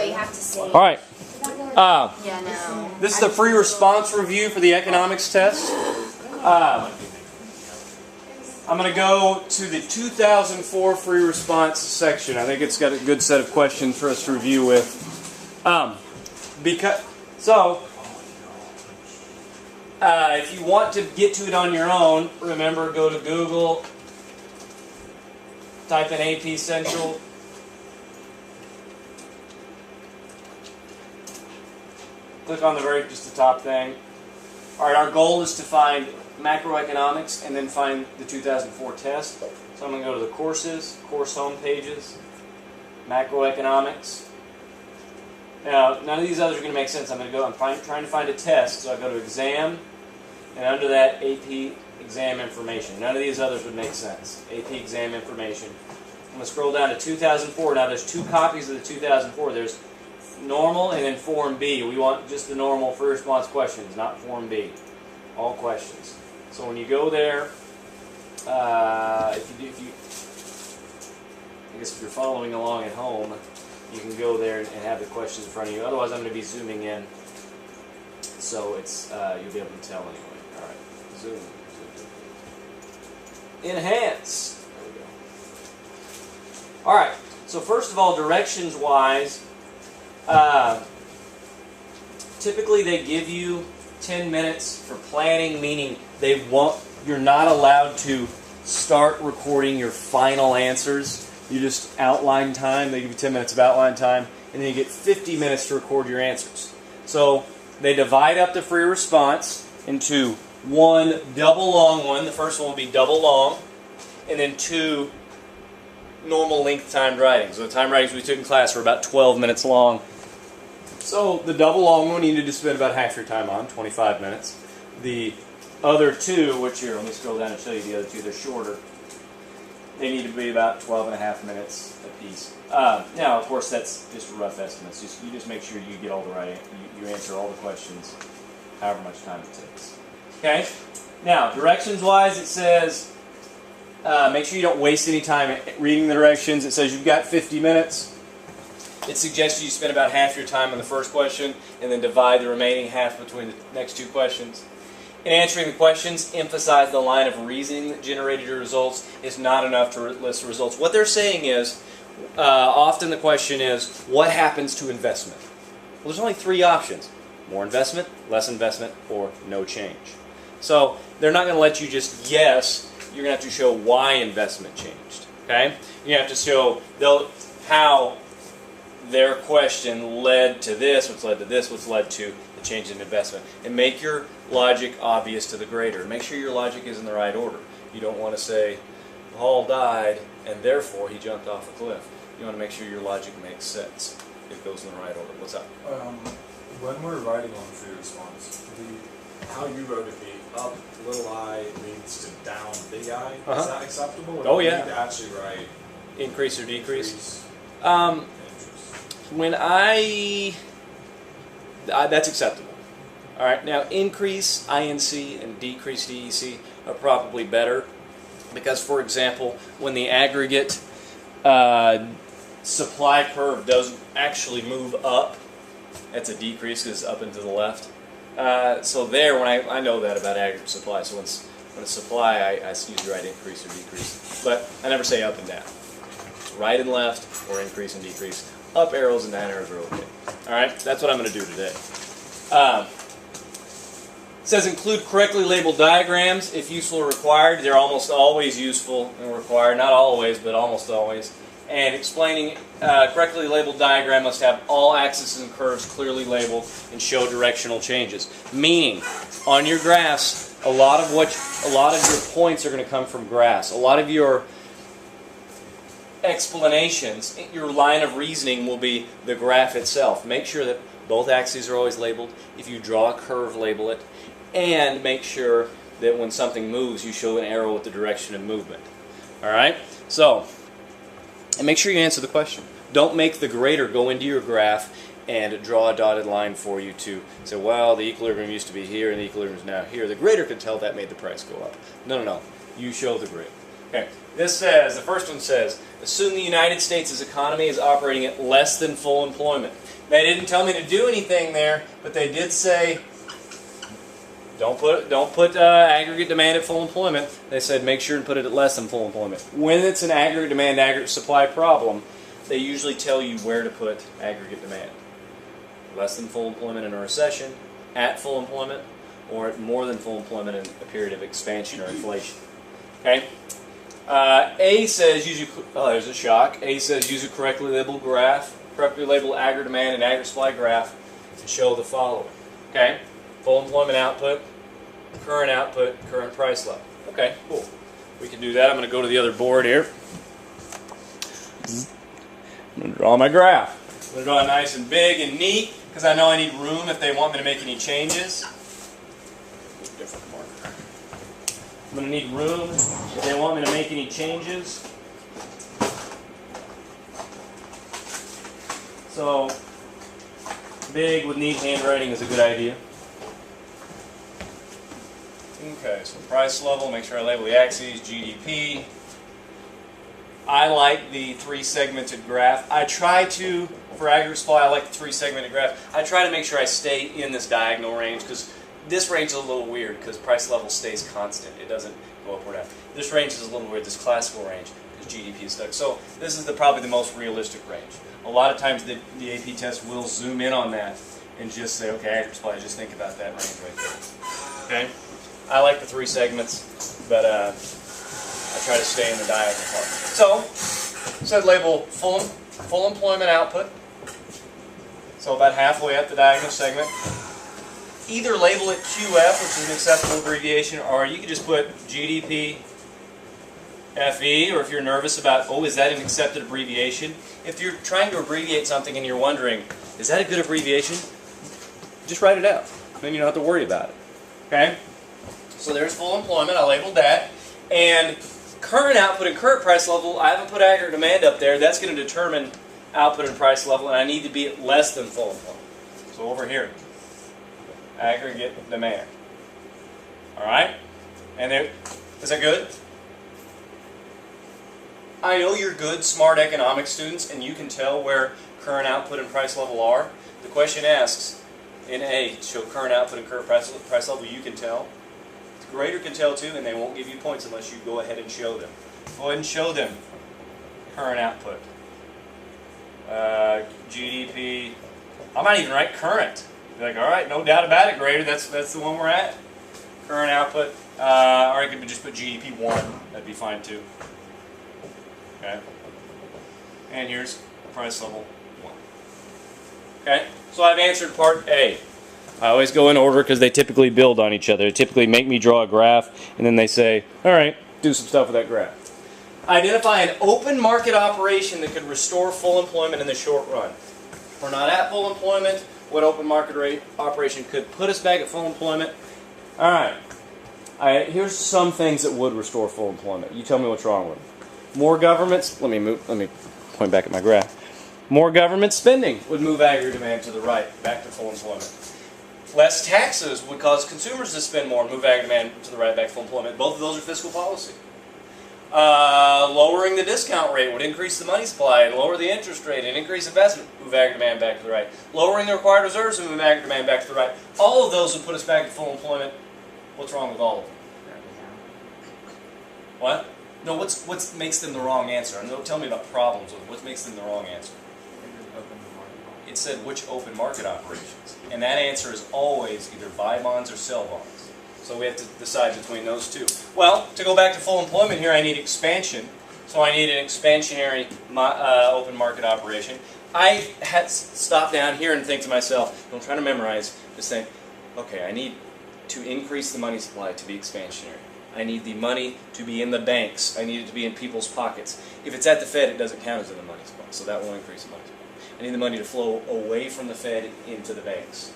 way. You have to see. All right. Yeah, no. This is the free response review for the economics test. I'm going to go to the 2004 free response section. I think it's got a good set of questions for us to review with. If you want to get to it on your own, remember, go to Google, type in AP Central. Click on just the top thing. All right, our goal is to find macroeconomics and then find the 2004 test. So I'm going to go to the courses, course home pages, macroeconomics. Now, none of these others are going to make sense. I'm trying to find a test, so I go to exam, and under that, AP exam information. None of these others would make sense. AP exam information. I'm going to scroll down to 2004. Now, there's two copies of the 2004. There's normal and then Form B. We want just the normal free response questions, not Form B. All questions. So when you go there, I guess if you're following along at home, you can go there and have the questions in front of you. Otherwise, I'm going to be zooming in, so it's you'll be able to tell anyway. All right, zoom. Enhance. There we go. All right. So first of all, directions-wise, typically they give you 10 minutes for planning, meaning you're not allowed to start recording your final answers. You just outline time. They give you 10 minutes of outline time, and then you get 50 minutes to record your answers. So they divide up the free response into one double long one. The first one will be double long, and then two normal length timed writings. So the timed writings we took in class were about 12 minutes long. So the double long one you need to spend about half your time on, 25 minutes. The other two, which here, let me scroll down and show you the other two, they're shorter. They need to be about 12 and a half minutes apiece. Now, of course, that's just rough estimates. You just make sure you get all the right, you answer all the questions, however much time it takes. Okay? Now, directions-wise, it says, make sure you don't waste any time reading the directions. It says you've got 50 minutes. It suggests you spend about half your time on the first question and then divide the remaining half between the next two questions. In answering the questions, emphasize the line of reasoning that generated your results is not enough to list the results. What they're saying is, often the question is, what happens to investment? Well, there's only three options. More investment, less investment, or no change. So they're not going to let you just guess. You're going to have to show why investment changed. Okay? You have to show how their question led to this, which led to this, which led to the change in investment. And make your logic obvious to the grader. Make sure your logic is in the right order. You don't want to say, Hall died, and therefore he jumped off a cliff. You want to make sure your logic makes sense. It goes in the right order. What's up? When we're writing on free response, how you wrote it, the up little I leads to down big I, is that acceptable? Or Oh, do yeah. you need to actually write Increase or decrease? interest? That's acceptable. All right. Now, increase INC and decrease DEC are probably better because, for example, when the aggregate supply curve doesn't actually move up, that's a decrease because it's up and to the left. So there, when I know that about aggregate supply, so when a supply, I usually write increase or decrease, but I never say up and down. Right and left, or increase and decrease. Up arrows and down arrows are okay. All right, that's what I'm going to do today. It says include correctly labeled diagrams if useful or required. They're almost always useful and required. Not always, but almost always. And explaining correctly labeled diagram must have all axes and curves clearly labeled and show directional changes. Meaning, on your graphs, a lot of your points are going to come from graphs. A lot of your explanations, your line of reasoning will be the graph itself. Make sure that both axes are always labeled. If you draw a curve, label it. And make sure that when something moves, you show an arrow with the direction of movement. All right? So, and make sure you answer the question. Don't make the grader go into your graph and draw a dotted line for you to say, well, the equilibrium used to be here and the equilibrium is now here. The grader could tell that made the price go up. No. You show the grader. Okay. This says, the first one says, assume the United States' economy is operating at less than full employment. They didn't tell me to do anything there, but they did say, don't put aggregate demand at full employment. They said make sure and put it at less than full employment. When it's an aggregate demand, aggregate supply problem, they usually tell you where to put aggregate demand. Less than full employment in a recession, at full employment, or at more than full employment in a period of expansion or inflation. Okay? A says use there's a shock. A says use a correctly labeled graph, correctly labeled aggregate demand and aggregate supply graph to show the following. Okay? Full employment output, current price level. Okay, cool. We can do that. I'm going to go to the other board here. I'm going to draw my graph. I'm going to draw it nice and big and neat because I know I need room if they want me to make any changes. Different marker. I'm going to need room if they want me to make any changes. So, big with neat handwriting is a good idea. Okay, so price level, make sure I label the axes, GDP. I like the three-segmented graph. I try to, for aggregate supply, I like the three-segmented graph. I try to make sure I stay in this diagonal range because this range is a little weird because price level stays constant. It doesn't go up or down. This range is a little weird, this classical range, because GDP is stuck. So this is probably the most realistic range. A lot of times the AP test will zoom in on that and just say, okay, aggregate supply, just think about that range right there. Okay? I like the three segments, but I try to stay in the diagonal part. So, said label full employment output. So about halfway up the diagonal segment. Either label it QF, which is an acceptable abbreviation, or you could just put GDP FE, or if you're nervous about, oh, is that an accepted abbreviation? If you're trying to abbreviate something and you're wondering, is that a good abbreviation? Just write it out. Then you don't have to worry about it. Okay? So there's full employment, I labeled that. And current output and current price level, I haven't put aggregate demand up there. That's going to determine output and price level, and I need to be at less than full employment. So over here, aggregate demand. Alright? And there, is that good? I know you're good, smart economics students, and you can tell where current output and price level are. The question asks, in A, show current output and current price level, you can tell. The grader can tell too, and they won't give you points unless you go ahead and show them. Go ahead and show them current output. GDP, I might even write current. Be like, alright, no doubt about it, grader, that's the one we're at. Current output, or I could just put GDP 1, that'd be fine too. Okay, and here's price level 1. Okay, so I've answered part A. I always go in order because they typically build on each other. They typically make me draw a graph, and then they say, all right, do some stuff with that graph. Identify an open market operation that could restore full employment in the short run. If we're not at full employment, what open market rate operation could put us back at full employment? All right, here's some things that would restore full employment. You tell me what's wrong with them. More governments, let me point back at my graph. More government spending would move aggregate demand to the right, back to full employment. Less taxes would cause consumers to spend more and move aggregate demand to the right, back to full employment. Both of those are fiscal policy. Lowering the discount rate would increase the money supply and lower the interest rate and increase investment, move aggregate demand back to the right. Lowering the required reserves would move aggregate demand back to the right. All of those would put us back to full employment. What's wrong with all of them? What? No, what makes them the wrong answer? No, tell me about problems with what makes them the wrong answer. It said which open market operations. And that answer is always either buy bonds or sell bonds. So we have to decide between those two. Well, to go back to full employment here, I need expansion. So I need an expansionary open market operation. I had to stop down here and think to myself, don't try to memorize, just think, okay, I need to increase the money supply to be expansionary. I need the money to be in the banks. I need it to be in people's pockets. If it's at the Fed, it doesn't count as in the money supply, so that will increase the money supply. I need the money to flow away from the Fed into the banks.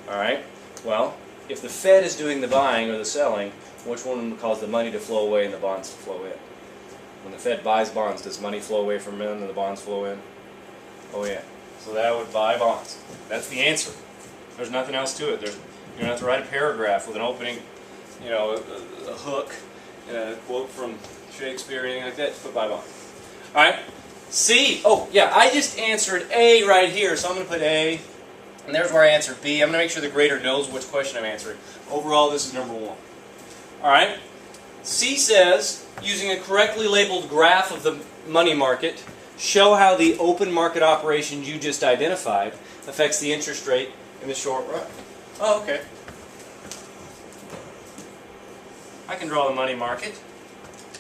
All right? Well, if the Fed is doing the buying or the selling, which one would cause the money to flow away and the bonds to flow in? When the Fed buys bonds, does money flow away from them and the bonds flow in? Oh yeah. So that would buy bonds. That's the answer. There's nothing else to it. You don't have to write a paragraph with an opening, a hook, a quote from Shakespeare or anything like that, put bye-bye. Alright? C. Oh, yeah, I just answered A right here, so I'm going to put A. And there's where I answered B. I'm going to make sure the grader knows which question I'm answering. Overall, this is number 1. Alright? C says, using a correctly labeled graph of the money market, show how the open market operations you just identified affects the interest rate in the short run. Oh, okay. I can draw the money market.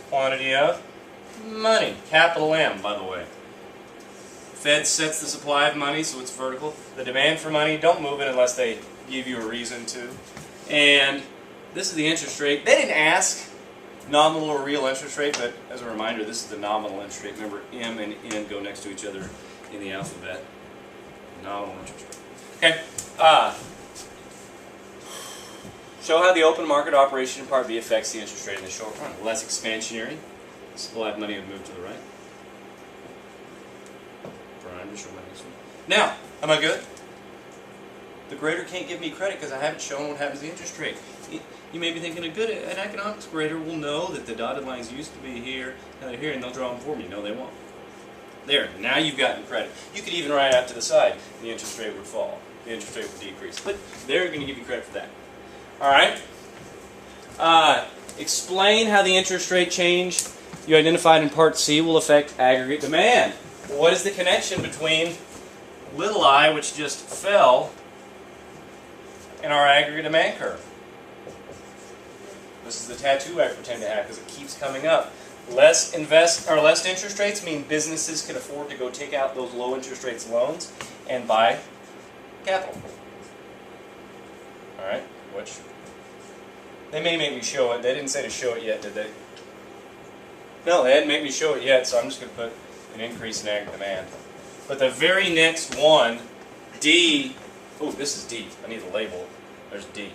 Quantity of money. Capital M, by the way. Fed sets the supply of money, so it's vertical. The demand for money, don't move it unless they give you a reason to. And this is the interest rate. They didn't ask nominal or real interest rate, but as a reminder, this is the nominal interest rate. Remember, M and N go next to each other in the alphabet. Nominal interest rate. Okay. Show how the open market operation in Part B affects the interest rate in the short run. Less expansionary. Supply of money would move to the right. Now, am I good? The grader can't give me credit because I haven't shown what happens to the interest rate. You may be thinking an economics grader will know that the dotted lines used to be here, and they're here, and they'll draw them for me. No, they won't. There, now you've gotten credit. You could even write out to the side, the interest rate would fall. The interest rate would decrease. But they're going to give you credit for that. Alright? Explain how the interest rate change you identified in Part C will affect aggregate demand. What is the connection between little I, which just fell, and our aggregate demand curve? This is the tattoo I pretend to have because it keeps coming up. Less interest rates mean businesses can afford to go take out those low interest rates loans and buy capital. Alright, which they may make me show it. They didn't say to show it yet, did they? No, they didn't make me show it yet, so I'm just going to put an increase in aggregate demand. But the very next one, D, oh, this is D. I need a label. There's D.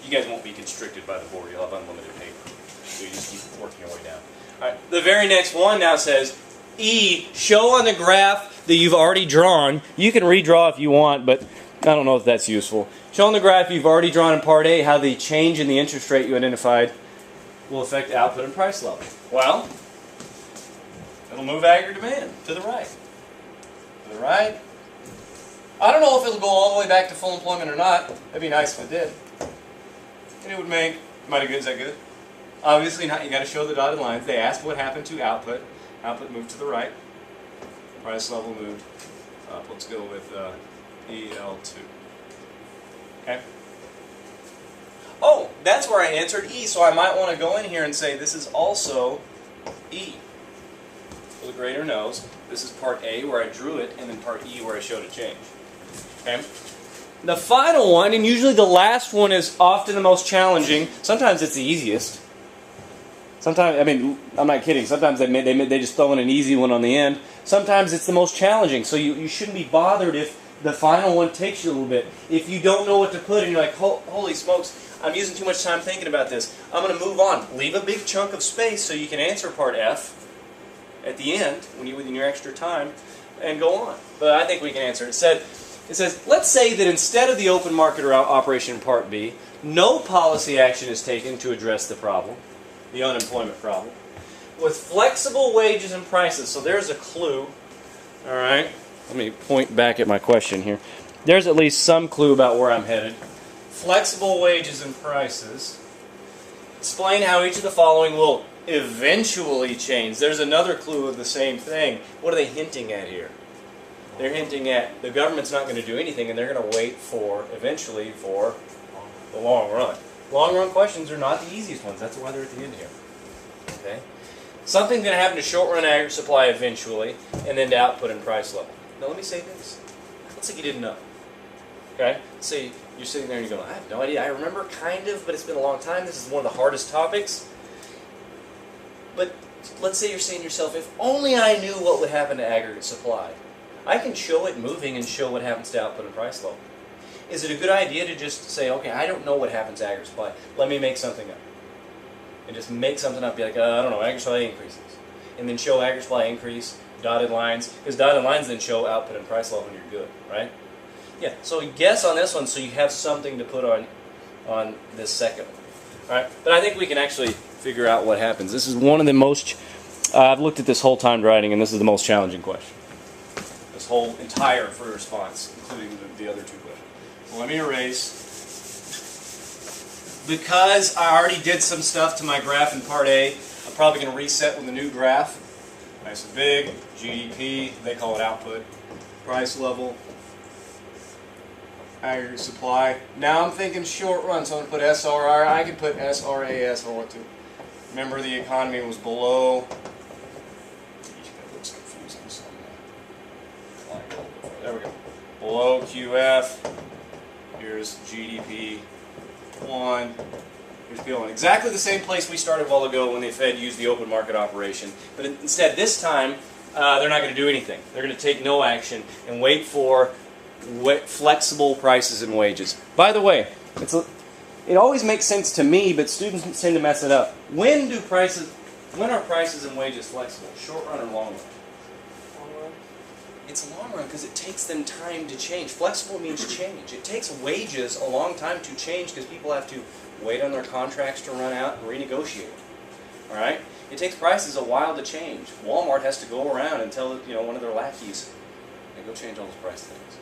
You guys won't be constricted by the board. You'll have unlimited paper. So you just keep working your way down. All right, the very next one now says, E, show on the graph that you've already drawn. You can redraw if you want, but I don't know if that's useful. Show on the graph you've already drawn in Part A how the change in the interest rate you identified will affect output and price level. Well, it'll move aggregate demand to the right. To the right. I don't know if it'll go all the way back to full employment or not. That'd be nice if it did. And it would make, is that good? Obviously not, you got to show the dotted lines. They asked what happened to output. Output moved to the right. Price level moved up. Let's go with EL2. Okay. Oh, that's where I answered E, so I might want to go in here and say this is also E. So the grader knows this is Part A where I drew it, and then Part E where I showed a change. Okay. The final one, and usually the last one, is often the most challenging. Sometimes it's the easiest. Sometimes, I mean, I'm not kidding. Sometimes they just throw in an easy one on the end. Sometimes it's the most challenging. So you shouldn't be bothered if the final one takes you a little bit. If you don't know what to put and you're like, holy smokes, I'm using too much time thinking about this. I'm going to move on. Leave a big chunk of space so you can answer Part F at the end when within your extra time and go on. But I think we can answer it. It says, let's say that instead of the open market or operation in Part B, no policy action is taken to address the problem, the unemployment problem, with flexible wages and prices. So there's a clue. All right. Let me point back at my question here. There's at least some clue about where I'm headed. Flexible wages and prices. Explain how each of the following will eventually change. There's another clue of the same thing. What are they hinting at here? They're hinting at the government's not going to do anything and they're going to wait eventually for the long run. Long run questions are not the easiest ones. That's why they're at the end here. Okay? Something's going to happen to short run aggregate supply eventually, and then to output and price level. Now let me say this. Let's say you didn't know. Okay? Let's say you're sitting there and you're going, I have no idea. I remember kind of, but it's been a long time. This is one of the hardest topics. But let's say you're saying to yourself, if only I knew what would happen to aggregate supply. I can show it moving and show what happens to output and price level. Is it a good idea to just say, okay, I don't know what happens to aggregate supply. Let me make something up. And just make something up. Be like, I don't know, aggregate supply increases. And then show aggregate supply increase, dotted lines. Because dotted lines then show output and price level and you're good, right? Yeah, so guess on this one so you have something to put on this second one. All right? But I think we can actually figure out what happens. This is one of the most, I've looked at this whole time writing, and this is the most challenging question. This whole entire free response, including the other two questions. So let me erase. Because I already did some stuff to my graph in part A, I'm probably going to reset with a new graph. Nice and big, GDP, they call it output, price level, aggregate supply. Now I'm thinking short run, so I'm going to put SRR. I could put SRAS if I want to. Remember the economy was below. That looks confusing. So there we go. Below QF. Here's GDP 1. Here's PL1. Exactly the same place we started a while ago when the Fed used the open market operation. But instead, this time, they're not going to do anything. They're going to take no action and wait for flexible prices and wages. By the way, it always makes sense to me, but students tend to mess it up. When are prices and wages flexible? Short run or long run? Long run. It's long run because it takes them time to change. Flexible means change. It takes wages a long time to change because people have to wait on their contracts to run out and renegotiate. All right? It takes prices a while to change. Walmart has to go around and tell one of their lackeys, "Hey, go change all those price things."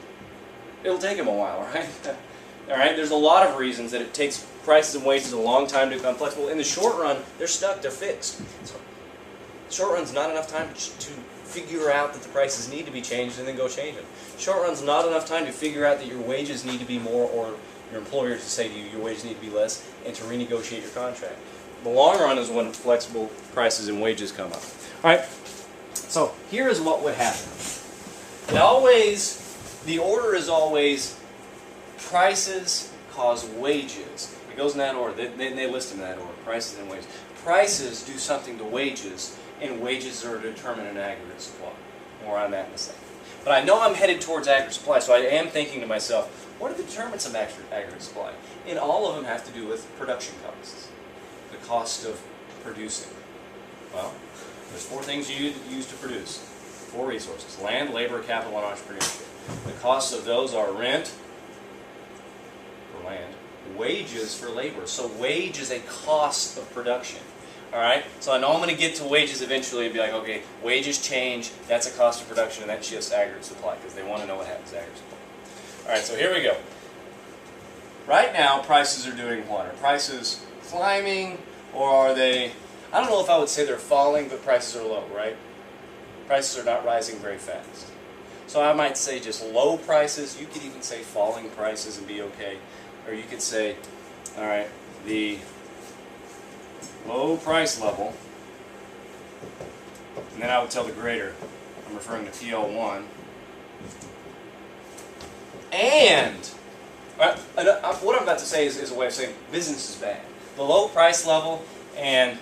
It'll take them a while, right? All right. There's a lot of reasons that it takes prices and wages a long time to become flexible. In the short run, they're stuck. They're fixed. So, short run's not enough time to figure out that the prices need to be changed and then go change them. Short run's not enough time to figure out that your wages need to be more, or your employer to say to you your wages need to be less, and to renegotiate your contract. The long run is when flexible prices and wages come up. All right. So here is what would happen. The order is always prices cause wages. It goes in that order. They list them in that order. Prices and wages. Prices do something to wages, and wages are determined in aggregate supply. More on that in a second. But I know I'm headed towards aggregate supply, so I am thinking to myself, what are the determinants of aggregate supply? And all of them have to do with production costs. The cost of producing. Well, there's 4 things you use to produce. 4 resources: land, labor, capital, and entrepreneurship. The costs of those are rent for land, wages for labor. So wage is a cost of production. All right? So I know I'm going to get to wages eventually and be like, okay, wages change, that's a cost of production, and that shifts aggregate supply, because they want to know what happens to aggregate supply. All right, so here we go. Right now, prices are doing what? Are prices climbing, or are they, I don't know if I would say they're falling, but prices are low, right? Prices are not rising very fast. So I might say just low prices. You could even say falling prices and be okay. Or you could say, all right, the low price level, and then I would tell the grader, I'm referring to PL1, and what I'm about to say is a way of saying business is bad. The low price level and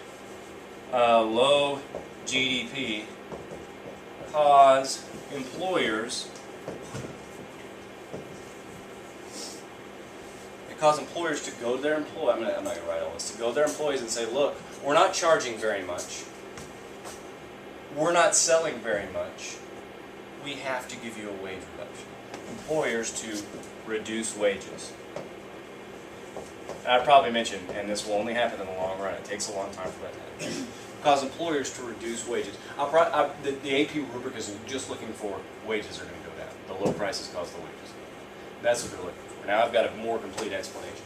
low GDP cause employers to go to their employees. I'm not going to write all this. To go to their employees and say, look, we're not charging very much. We're not selling very much. We have to give you a wage reduction. Employers to reduce wages. I probably mentioned, and this will only happen in the long run. It takes a long time for that to happen. Cause employers to reduce wages. The AP rubric is just looking for wages are going to go down. The low prices cause the wages. That's what they're looking for. Now I've got a more complete explanation.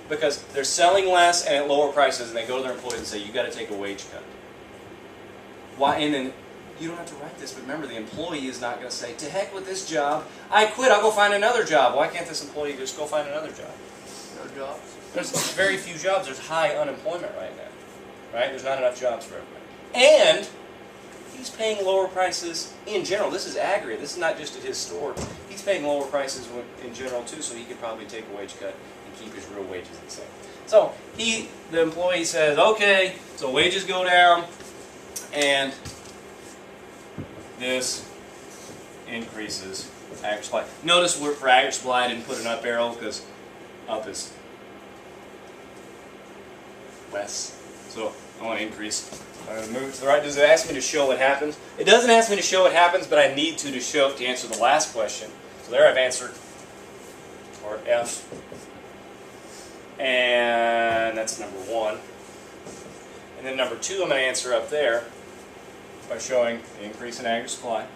Because they're selling less and at lower prices, and they go to their employees and say, you've got to take a wage cut. Why? And then you don't have to write this, but remember, the employee is not going to say, to heck with this job. I quit. I'll go find another job. Why can't this employee just go find another job? No jobs. There's very few jobs. There's high unemployment right now. Right? There's not enough jobs for everybody. And he's paying lower prices in general. This is aggregate. This is not just at his store. He's paying lower prices in general too, so he could probably take a wage cut and keep his real wages the same. So the employee says, okay, so wages go down, and this increases aggregate supply. Notice for aggregate supply I didn't put an up arrow because up is less. So I want to increase. I'm going to move to the right. Does it ask me to show what happens? It doesn't ask me to show what happens, but I need to answer the last question. So there I've answered, or F. And that's number 1. And then number 2, I'm going to answer up there by showing the increase in aggregate supply.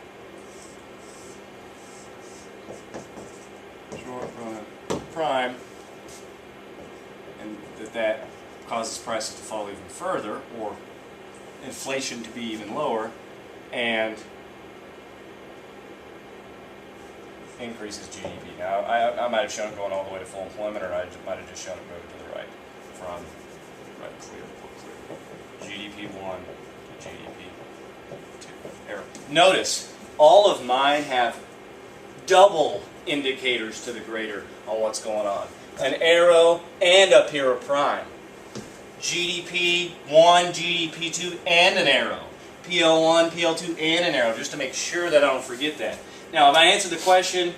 Short prime, and that causes prices to fall even further, or inflation to be even lower, and increases GDP. Now, I might have shown it going all the way to full employment, or I might have just shown it moving to the right from clear. GDP 1 to GDP 2. Arrow. Notice, all of mine have double indicators to the greater on what's going on. An arrow and up here a prime. GDP 1, GDP 2, and an arrow. PL1, PL2, and an arrow, just to make sure that I don't forget that. Now, if I answer the question,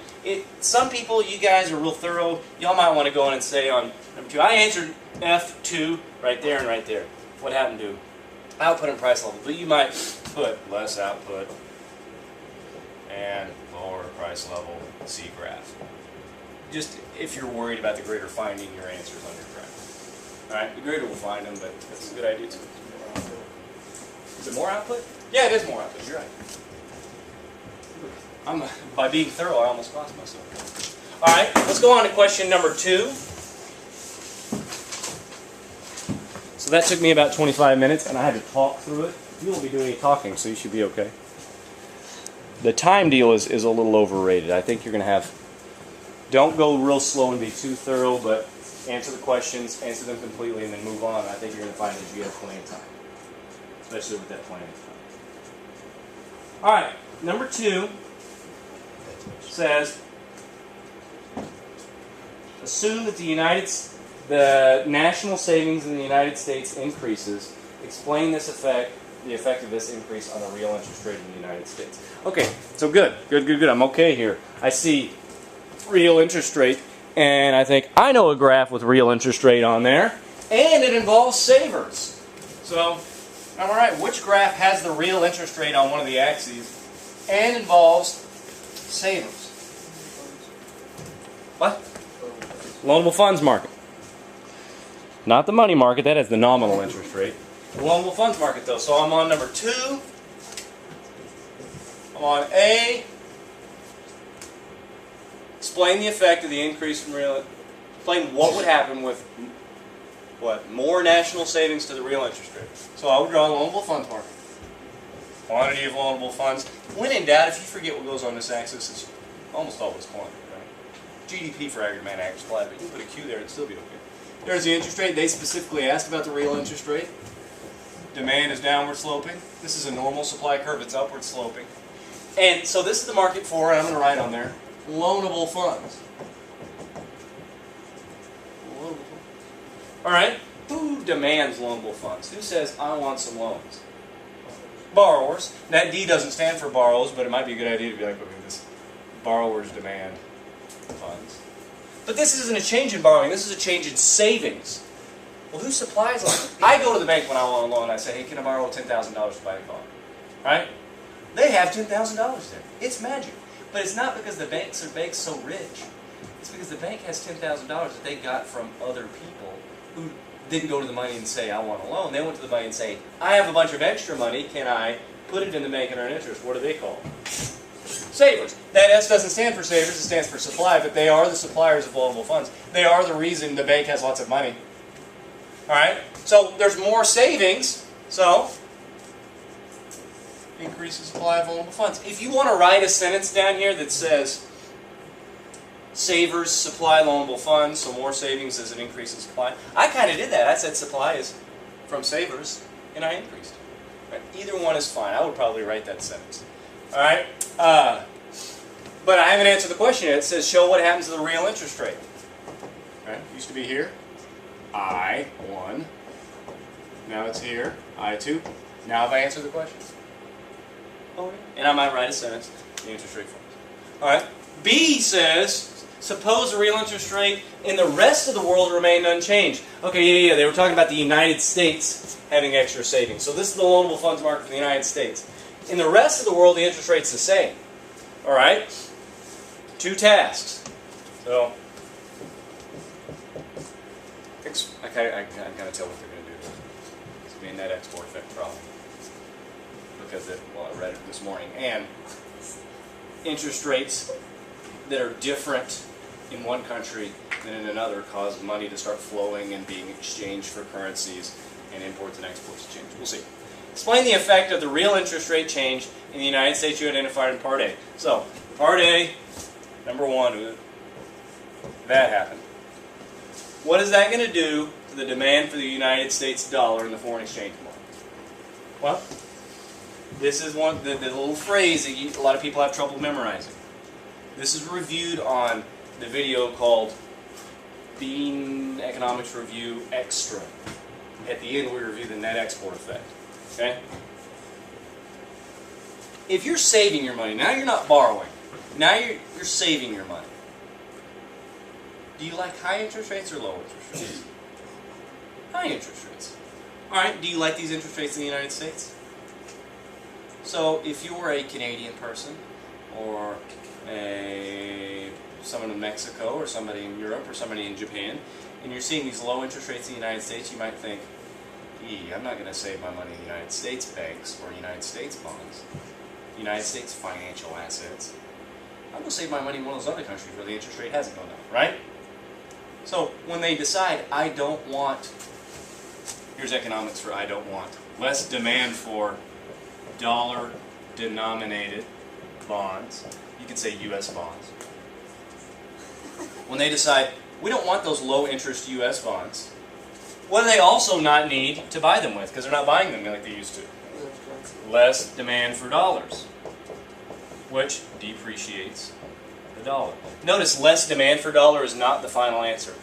some people, you guys are real thorough. Y'all might want to go in and say on number 2, I answered F2 right there and right there. What happened to output and price level? But you might put less output and lower price level C graph. Just if you're worried about the grader finding your answers on your graph. Alright, the grader will find them, but that's a good idea too. Is it more output? Yeah, it is more output. You're right. By being thorough, I almost lost myself. All right, let's go on to question number 2. So that took me about 25 minutes, and I had to talk through it. You won't be doing any talking, so you should be okay. The time deal is a little overrated. I think you're going to have... Don't go real slow and be too thorough, but answer the questions, answer them completely, and then move on. I think you're going to find that you have plenty of time, especially with that plenty of time. All right, number 2 says, assume that the national savings in the United States increases. Explain this effect, the effect of this increase on the real interest rate in the United States. Okay, so good. I'm okay here. I see real interest rate, and I think I know a graph with real interest rate on there, and it involves savers. So, all right, which graph has the real interest rate on one of the axes and involves savers? What? Loanable funds market. Not the money market, that has the nominal interest rate. The loanable funds market though. So I'm on number 2. I'm on A. Explain the effect of the increase in real... Explain what would happen with more national savings to the real interest rate. So I would draw a loanable funds market. Quantity of loanable funds. When in doubt, if you forget what goes on this axis, it's almost always quantity, right? GDP for aggregate demand, aggregate supply, but you can put a Q there, it'd still be okay. There's the interest rate. They specifically asked about the real interest rate. Demand is downward sloping. This is a normal supply curve. It's upward sloping. And so this is the market for, and I'm going to write on there, loanable funds. All right? Who demands loanable funds? Who says, I want some loans? Borrowers. That D doesn't stand for borrowers, but it might be a good idea to be like, okay, this borrowers demand funds. But this isn't a change in borrowing. This is a change in savings. Well, who supplies loans? I go to the bank when I want a loan and I say, hey, can I borrow $10,000 to buy a car? Right? They have $10,000 there. It's magic. But it's not because the banks are so rich. It's because the bank has $10,000 that they got from other people who didn't go to the money and say, I want a loan. They went to the money and say, I have a bunch of extra money. Can I put it in the bank and earn interest? What are they called? Savers. That S doesn't stand for savers. It stands for supply, but they are the suppliers of loanable funds. They are the reason the bank has lots of money. All right? So there's more savings. So increase the supply of loanable funds. If you want to write a sentence down here that says savers supply loanable funds, so more savings is an increase in supply. I kind of did that. I said supply is from savers, and I increased. Right? Either one is fine. I would probably write that sentence. All right? But I haven't answered the question yet. It says show what happens to the real interest rate. Right? It used to be here. I1. Now it's here. I2. Now have I answered the question? Oh, and I might write a sentence. The interest rate falls. All right. B says, suppose the real interest rate in the rest of the world remained unchanged. Okay, yeah. They were talking about the United States having extra savings. So this is the loanable funds market for the United States. In the rest of the world, the interest rate's the same. All right. 2 tasks. So I kind of tell what they're going to do. to be a net export effect problem. Because I read it this morning. And interest rates that are different in one country than in another cause money to start flowing and being exchanged for currencies, and imports and exports to change. We'll see. Explain the effect of the real interest rate change in the United States you identified in Part A. So, Part A, number 1, that happened. What is that going to do to the demand for the United States dollar in the foreign exchange market? Well, this is the little phrase that a lot of people have trouble memorizing. This is reviewed on the video called Beene Economics Review Extra. At the end, we review the net export effect. Okay? If you're saving your money, now you're not borrowing. Now you're saving your money. Do you like high interest rates or low interest rates? High interest rates. Alright, do you like these interest rates in the United States? So, if you're a Canadian person, or someone in Mexico, or somebody in Europe, or somebody in Japan, and you're seeing these low interest rates in the United States, you might think, I'm not going to save my money in the United States banks or United States bonds, United States financial assets. I'm going to save my money in one of those other countries where the interest rate hasn't gone up, right? So when they decide, I don't want, here's economics for I don't want, less demand for dollar-denominated bonds, you could say U.S. bonds. When they decide, we don't want those low-interest U.S. bonds, what do they also not need to buy them with? Because they're not buying them like they used to. Less demand for dollars, which depreciates the dollar. Notice less demand for dollar is not the final answer.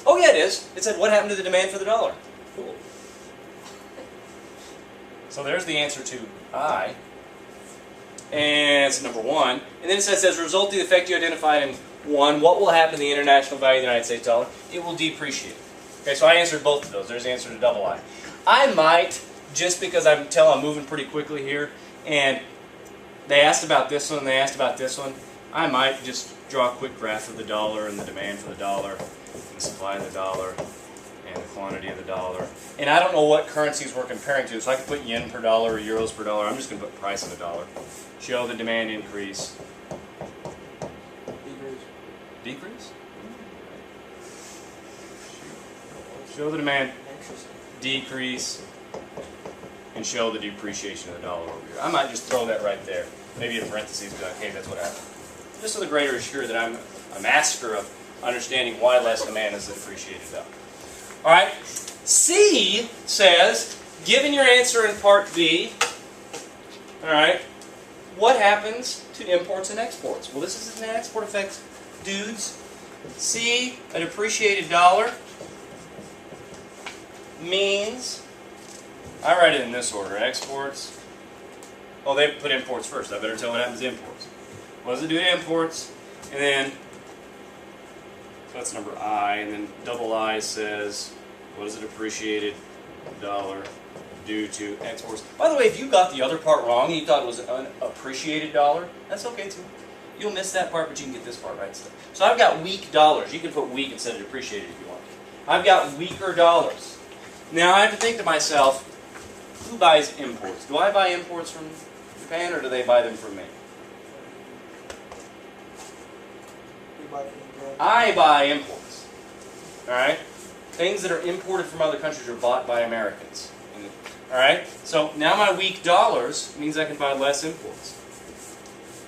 Oh yeah, it is. It said, what happened to the demand for the dollar? Cool. So there's the answer to I. And it's number 1. And then it says, as a result of the effect you identified in 1, what will happen to the international value of the United States dollar? It will depreciate. Okay, so I answered both of those. There's the answer to double I. I might, just because I'm moving pretty quickly here, and they asked about this one, and they asked about this one, I might just draw a quick graph of the dollar and the demand for the dollar, and the supply of the dollar, and the quantity of the dollar. And I don't know what currencies we're comparing to, so I could put yen per dollar or euros per dollar. I'm just going to put price of the dollar. Show the demand increase. Decrease? Show the demand decrease, and show the depreciation of the dollar over here. I might just throw that right there. Maybe in parentheses, be like, hey, that's what happened. Just so the grader is sure that I'm a master of understanding why less demand is the depreciated dollar. Alright, C says, given your answer in part B, alright, what happens to imports and exports? Well, this is an export effect, dudes. C, a depreciated dollar, means, I write it in this order, exports. Oh, they put imports first. I better tell what happens to imports. What does it do to imports? And then, so that's number I, and then double I says, what is a depreciated dollar due to exports? By the way, if you got the other part wrong, and you thought it was an appreciated dollar, that's okay too. You'll miss that part, but you can get this part right still. So I've got weak dollars. You can put weak instead of depreciated if you want. I've got weaker dollars. Now I have to think to myself, who buys imports? Do I buy imports from Japan, or do they buy them from me? I buy imports. Alright? Things that are imported from other countries are bought by Americans. Alright? So now my weak dollars means I can buy less imports.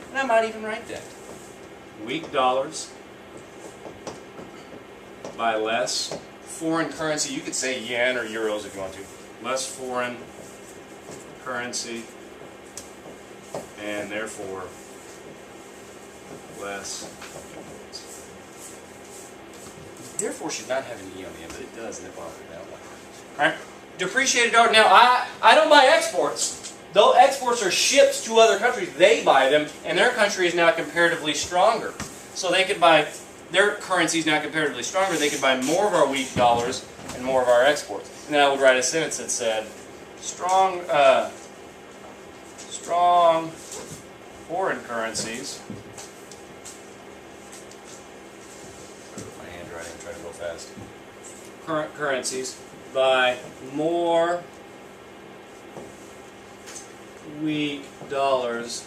And I might even write that. Weak dollars buy less foreign currency. You could say yen or euros if you want to. Less foreign currency, and therefore less imports. Therefore should not have an E on the end, but it does, and it bothers me that way. Alright? Depreciated dollar. Now, I don't buy exports. Though exports are shipped to other countries, they buy them, and their country is now comparatively stronger. So they could buy, their currency is now comparatively stronger, they could buy more of our weak dollars and more of our exports. And then I would write a sentence that said, strong foreign currencies. My handwriting, I'm trying to go fast. Current currencies buy more weak dollars,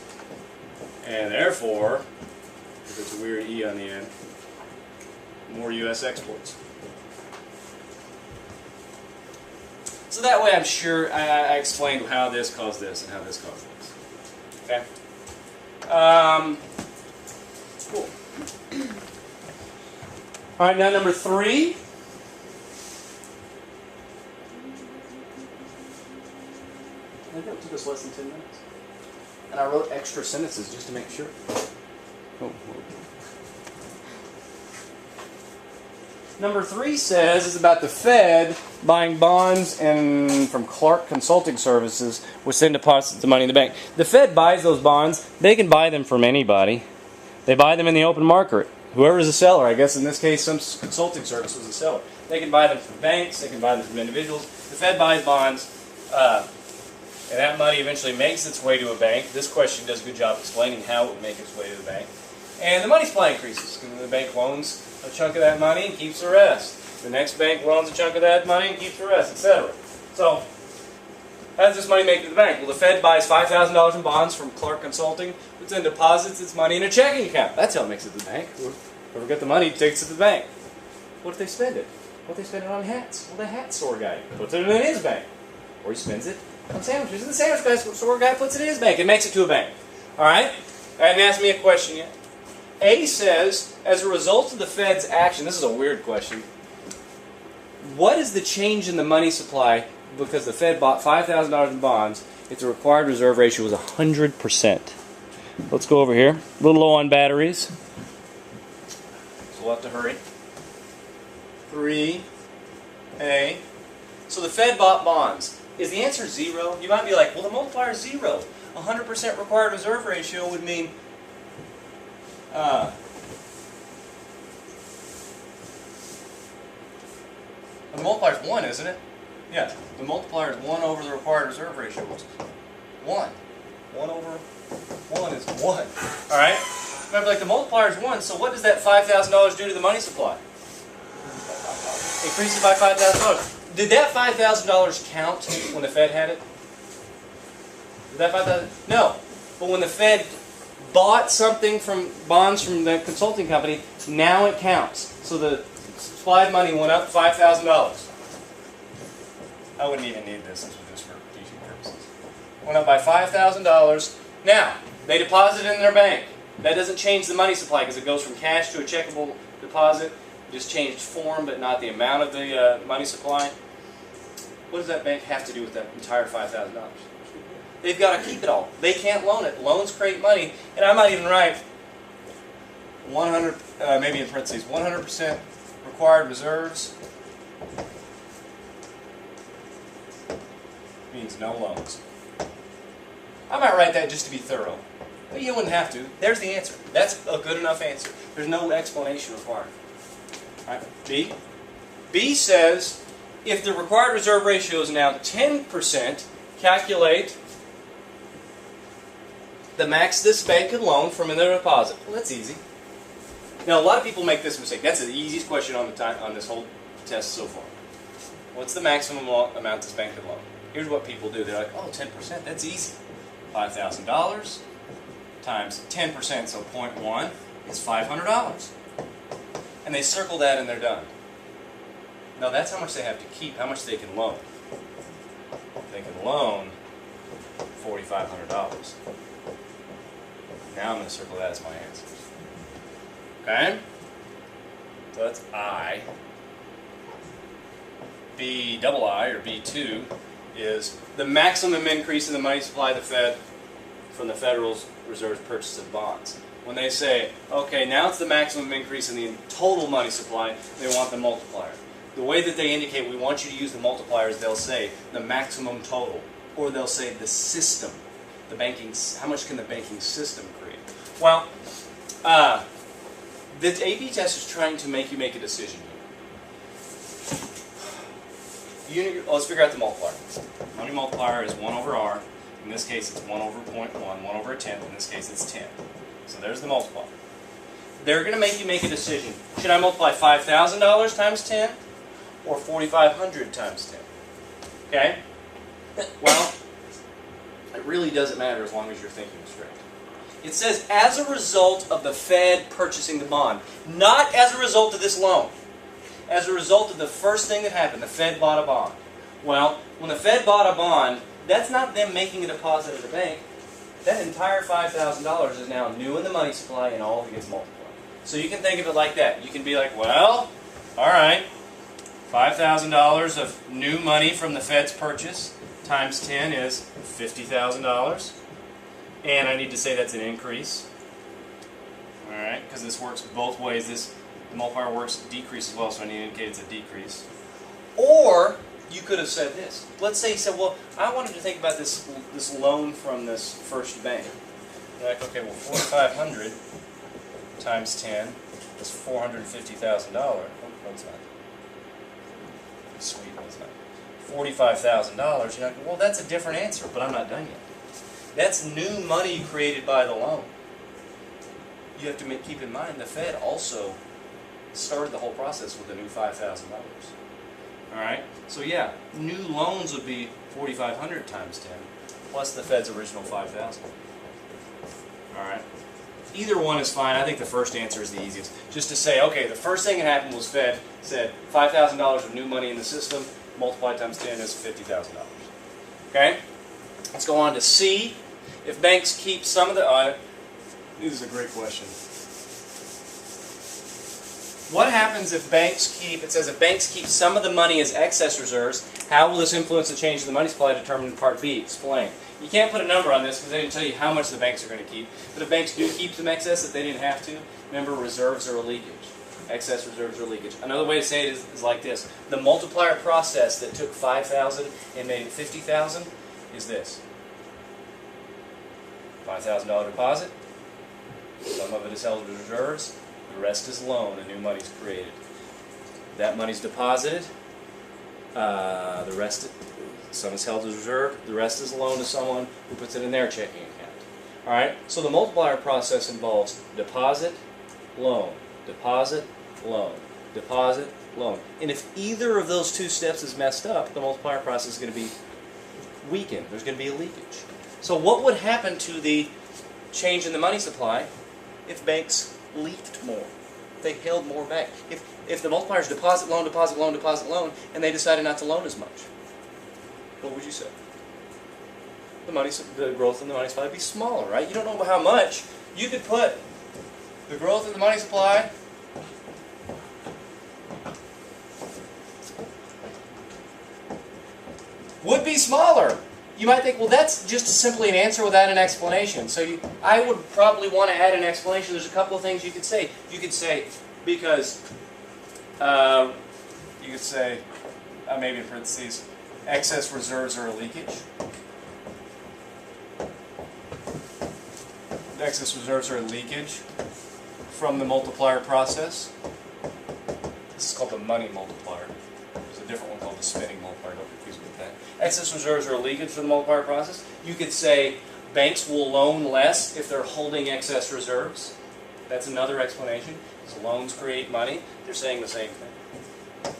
and therefore, if it's a weird E on the end, more U.S. exports. So that way I'm sure I explained how this caused this and how this caused this. Okay? Cool. All right, now number 3. I think it took us less than 10 minutes. And I wrote extra sentences just to make sure. Oh. Number 3 says is about the Fed buying bonds and from Clark Consulting Services, which then deposits the money in the bank. The Fed buys those bonds. They can buy them from anybody. They buy them in the open market. Whoever is a seller, I guess in this case some consulting service was a seller. They can buy them from banks. They can buy them from individuals. The Fed buys bonds, and that money eventually makes its way to a bank. This question does a good job explaining how it would make its way to the bank. And the money supply increases. The bank loans a chunk of that money and keeps the rest. The next bank loans a chunk of that money and keeps the rest, etc. So, how does this money make it to the bank? Well, the Fed buys $5,000 in bonds from Clark Consulting, which then deposits its money in a checking account. That's how it makes it to the bank. Whoever got the money takes it to the bank. What if they spend it? What if they spend it on hats? Well, the hat store guy puts it in his bank. Or he spends it on sandwiches, and the sandwich store guy puts it in his bank and makes it to a bank. Alright? I hadn't asked me a question yet. A says, as a result of the Fed's action, this is a weird question, what is the change in the money supply because the Fed bought $5,000 in bonds if the required reserve ratio was 100%? Let's go over here. A little low on batteries. So we'll have to hurry. 3A. So the Fed bought bonds. Is the answer 0? You might be like, well, the multiplier is 0. 100% required reserve ratio would mean the multiplier is 1, isn't it? Yeah, the multiplier is 1 over the required reserve ratio, which is 1. 1 over 1 is 1. Alright? Remember, like the multiplier is 1, so what does that $5,000 do to the money supply? Increase it by $5,000. Did that $5,000 count when the Fed had it? Did that $5,000? No. But when the Fed bought something from bonds from the consulting company, now it counts. So the supply of money went up $5,000. I wouldn't even need this. This was just for teaching purposes. Went up by $5,000. Now, they deposit it in their bank. That doesn't change the money supply because it goes from cash to a checkable deposit. It just changed form, but not the amount of the money supply. What does that bank have to do with that entire $5,000? They've got to keep it all. They can't loan it. Loans create money. And I might even write 100, maybe in parentheses, 100% required reserves means no loans. I might write that just to be thorough. But you wouldn't have to. There's the answer. That's a good enough answer. There's no explanation required. All right. B. B says, if the required reserve ratio is now 10%, calculate the max this bank could loan from another deposit. Well, that's easy. Now, a lot of people make this mistake. That's the easiest question on this whole test so far. What's the maximum amount this bank could loan? Here's what people do. They're like, oh, 10%, that's easy. $5,000 times 10%, so 0.1, is $500. And they circle that and they're done. No, that's how much they have to keep, how much they can loan. They can loan $4,500. Now I'm going to circle that as my answer. Okay? So that's I. B double I, or B2, is the maximum increase in the money supply of the Fed from the Federal Reserve's purchase of bonds. When they say, okay, now it's the maximum increase in the total money supply, they want the multiplier. The way that they indicate we want you to use the multiplier is they'll say the maximum total, or they'll say the system. The banking, how much can the banking system create? Well, the AP test is trying to make you make a decision here. Let's figure out the multiplier. Money multiplier is 1 over R. In this case, it's 1 over 0.1, 1 over a tenth. In this case, it's 10. So there's the multiplier. They're going to make you make a decision. Should I multiply $5,000 times 10 or 4,500 times 10? Okay? Well, It really doesn't matter as long as you're thinking straight. It says, as a result of the Fed purchasing the bond, not as a result of this loan. As a result of the first thing that happened, the Fed bought a bond. Well, when the Fed bought a bond, that's not them making a deposit at the bank. That entire $5,000 is now new in the money supply, and all of it gets multiplied. So you can think of it like that. You can be like, well, all right, $5,000 of new money from the Fed's purchase times 10 is $50,000. And I need to say that's an increase. All right, because this works both ways. The multiplier works decrease as well, so I need to indicate it's a decrease. Or you could have said this. Let's say you said, well, I wanted to think about this loan from this first bank. You're like, okay, well, $4,500 times 10 is $450,000. Oh, that's not. Sweet, that's not. $45,000. You're like, well, that's a different answer, but I'm not done yet. That's new money created by the loan. You have to keep in mind the Fed also started the whole process with a new $5,000. All right, so yeah, new loans would be $4,500 times 10 plus the Fed's original $5,000. All right, either one is fine. I think the first answer is the easiest. Just to say, okay, the first thing that happened was Fed said $5,000 of new money in the system multiplied times 10 is $50,000. Okay. Let's go on to C. If banks keep some of the... this is a great question. What happens if banks keep... It says if banks keep some of the money as excess reserves, how will this influence the change in the money supply determined in Part B? Explain. You can't put a number on this because they didn't tell you how much the banks are going to keep. But if banks do keep some excess that they didn't have to, remember reserves are a leakage. Excess reserves are leakage. Another way to say it is like this. The multiplier process that took 5,000 and made it 50,000 is this. $5,000 deposit, some of it is held as reserves, the rest is loan and new money is created. That money's deposited, the rest, some is held as reserve, the rest is loan to someone who puts it in their checking account. Alright, so the multiplier process involves deposit, loan, deposit, loan, deposit, loan. And if either of those two steps is messed up, the multiplier process is going to be weakened. There's going to be a leakage. So what would happen to the change in the money supply if banks leaked more? If they held more back? If the multiplier is deposit, loan, deposit, loan, deposit, loan, and they decided not to loan as much, what would you say? The growth in the money supply would be smaller, right? You don't know how much. You could put the growth in the money supply would be smaller. You might think, well, that's just simply an answer without an explanation. So I would probably want to add an explanation. There's a couple of things you could say. You could say, because, you could say, maybe in parentheses, excess reserves are a leakage. Excess reserves are a leakage from the multiplier process. This is called the money multiplier. There's a different one called the spending multiplier. Don't confuse me with that. Excess reserves are a leakage from the multiplier process. You could say banks will loan less if they're holding excess reserves. That's another explanation. Because loans create money. They're saying the same thing.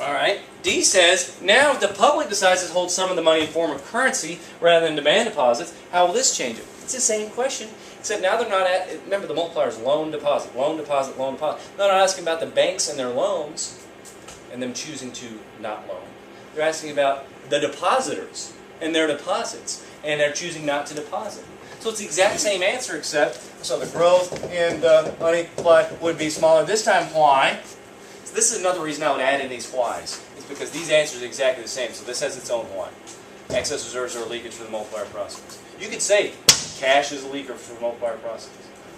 All right. D says, now if the public decides to hold some of the money in form of currency rather than demand deposits, how will this change it? It's the same question, except now they're not remember the multiplier is loan, deposit, loan, deposit, loan, deposit. They're not asking about the banks and their loans and them choosing to not loan. They're asking about the depositors and their deposits, and they're choosing not to deposit. So it's the exact same answer, except, so the growth in the money supply would be smaller. This time, why? So this is another reason I would add in these whys. It's because these answers are exactly the same, so this has its own why. Excess reserves are a leakage for the multiplier process. You could say cash is a leaker for the multiplier process.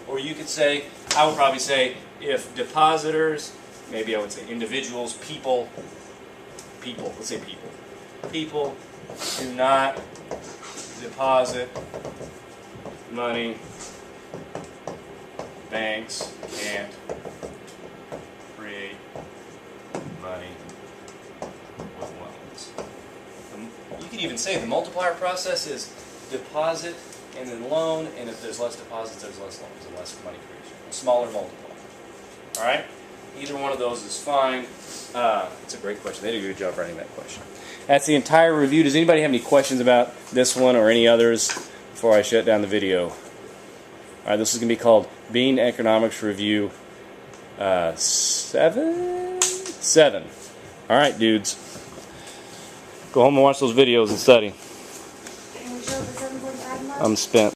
Or you could say, I would probably say, if depositors, maybe I would say individuals, people, let's say people do not deposit money, banks can't create money with loans. You could even say the multiplier process is deposit and then loan, and if there's less deposits, there's less loans and less money creation. A smaller multiplier. Alright? Either one of those is fine. It's a great question. They did a good job writing that question. That's the entire review. Does anybody have any questions about this one or any others before I shut down the video? All right, this is going to be called Beene Economics Review 7. All right, dudes. Go home and watch those videos and study. Can we show the 7.5 mark? I'm spent.